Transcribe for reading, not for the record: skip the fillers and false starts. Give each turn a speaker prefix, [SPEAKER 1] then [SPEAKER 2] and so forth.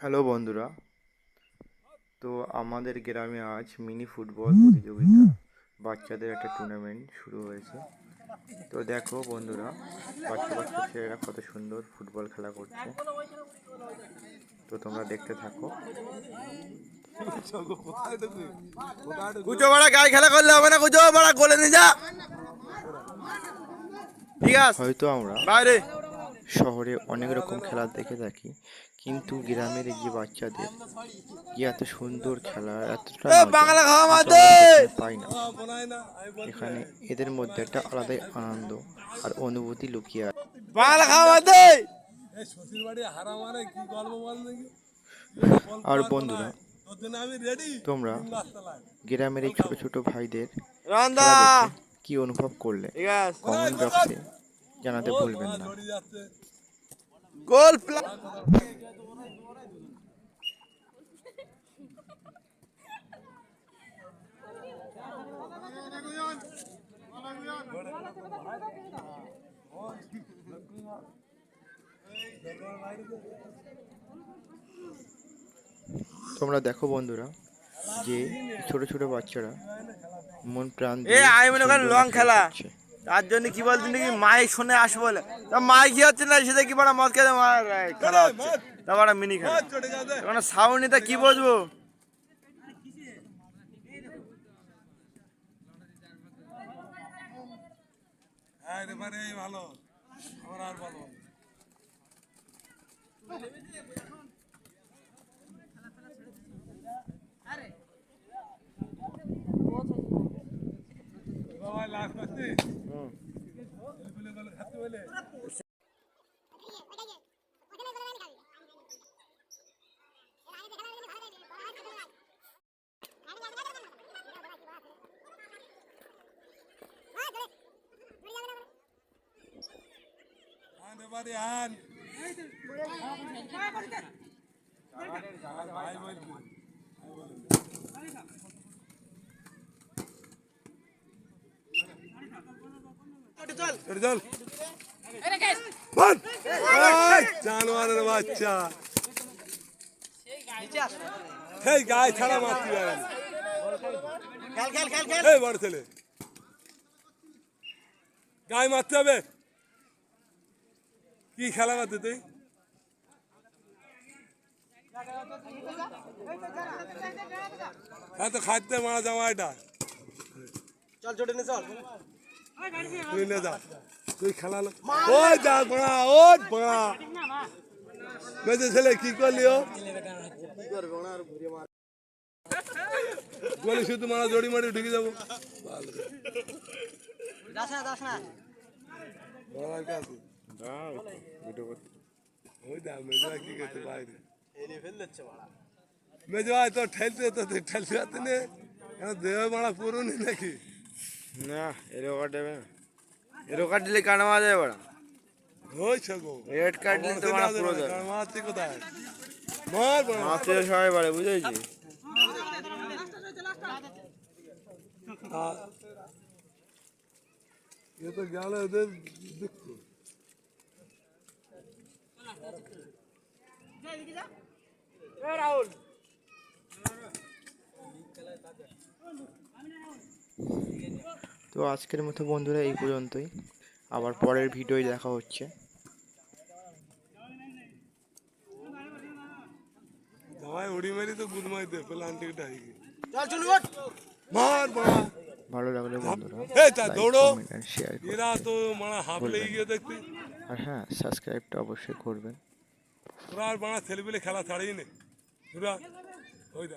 [SPEAKER 1] Hello বন্ধুরা, তো আমাদের গ্রামে আজ মিনি ফুটবল প্রতিযোগিতা বাচ্চাদের একটা টুর্নামেন্ট শুরু হয়েছে। তো দেখো বন্ধুরা, বাচ্চা বাচ্চা ছেলেরা কত সুন্দর ফুটবল খেলা করছে। তো তোমরা দেখতে থাকো।
[SPEAKER 2] কুচো বড়া গায়ে খেলা করলে হবে না, কুচো বড়া গোলে নিয়ে যা। ঠিক আছে,
[SPEAKER 1] হয়তো আমরা
[SPEAKER 2] বাইরে
[SPEAKER 1] শহরে অনেক রকম খেলা দেখে থাকি, কিন্তু গ্রামের এই যে বাচ্চাদের যে এত সুন্দর খেলা, এতটা মজা
[SPEAKER 2] বাংলা খাওয়া
[SPEAKER 1] কিন্তু
[SPEAKER 2] মাঝে
[SPEAKER 1] আমরা এখানে পাই না। এখানে এদের মধ্যে একটা আলাদাই আনন্দ আর অনুভূতি লুকিয়ে আছে।
[SPEAKER 2] বাংলা খাওয়া মাঝে
[SPEAKER 1] আর বন্ধুরা, তোমরা গ্রামের এই ছোট ছোট ভাইদের
[SPEAKER 2] রান্দা
[SPEAKER 1] খেলা দেখে কি অনুভব করলে
[SPEAKER 2] ঠিক আছে,
[SPEAKER 1] কমেন্ট বক্সে জানাতে ভুলবেন না।
[SPEAKER 2] গোল
[SPEAKER 1] তোমরা দেখো বন্ধুরা, যে ছোট ছোট বাচ্চারা মন প্রাণ
[SPEAKER 2] এ
[SPEAKER 1] দিয়ে
[SPEAKER 2] আমি মনে করেন
[SPEAKER 1] সুন্দর
[SPEAKER 2] লং খেলা
[SPEAKER 1] করছে।
[SPEAKER 2] তার জন্য কি বলছেন নাকি মাইক শুনে আসবো বলে, তা মাইক কি হচ্ছে না সেটা কি বড় মদ খেতে খেলা হচ্ছে, তা বড় মিনি খেলা এখন সাউন্ড নিতে কি বলবো। ভালো আর ভালো জানোয়ারের বাচ্চা এই গায়ে ছাড়া মারতে পারে এই বড় ছেলে গায়ে মারতে হবে। কি খেলা মারতে তুই তো খাইতে মারা জামাইটা চল ছোট নে চল তুই নে যা তুই খেলা ওই যা বড়া ওই বড়া মেজে ছেলে কি করলি ও বলি শুধু মারা জড়ি মারি ঢুকে যাবো মেজো ভাই তো ঠেলতে তো ঠেলতে যাতে নে দেহ মারা পুরো নাকি না এরো কাট দেবে না এরো কাট দিলে কাটা মারা যাবে বড়া হয়েছে গো রেড কার্ড দিলে তো মারা পুরো যাবে মারতে কোথায় মার বড়া মারতে সবাই পারে বুঝেছি ये तो ज्ञान है इधर दिखते राहुल
[SPEAKER 1] তো আজকের মতো বন্ধুরা এই পর্যন্তই, আবার পরের ভিডিওয় দেখা হচ্ছে।
[SPEAKER 2] दवाई उड़ी मेरी तो गुद मार दे प्लांटिक डालेगी चल चल मार बड़ा
[SPEAKER 1] ভালো লাগলে বন্ধুরা
[SPEAKER 2] ए ता दौड़ो
[SPEAKER 1] কমেন্ট আর শেয়ার
[SPEAKER 2] मेरा तो बड़ा हाफ ले गया देखते
[SPEAKER 1] আর হ্যাঁ, সাবস্ক্রাইবটা অবশ্যই করবেন।
[SPEAKER 2] पूरा बड़ा खेल भी खेला छाड़ी ने पूरा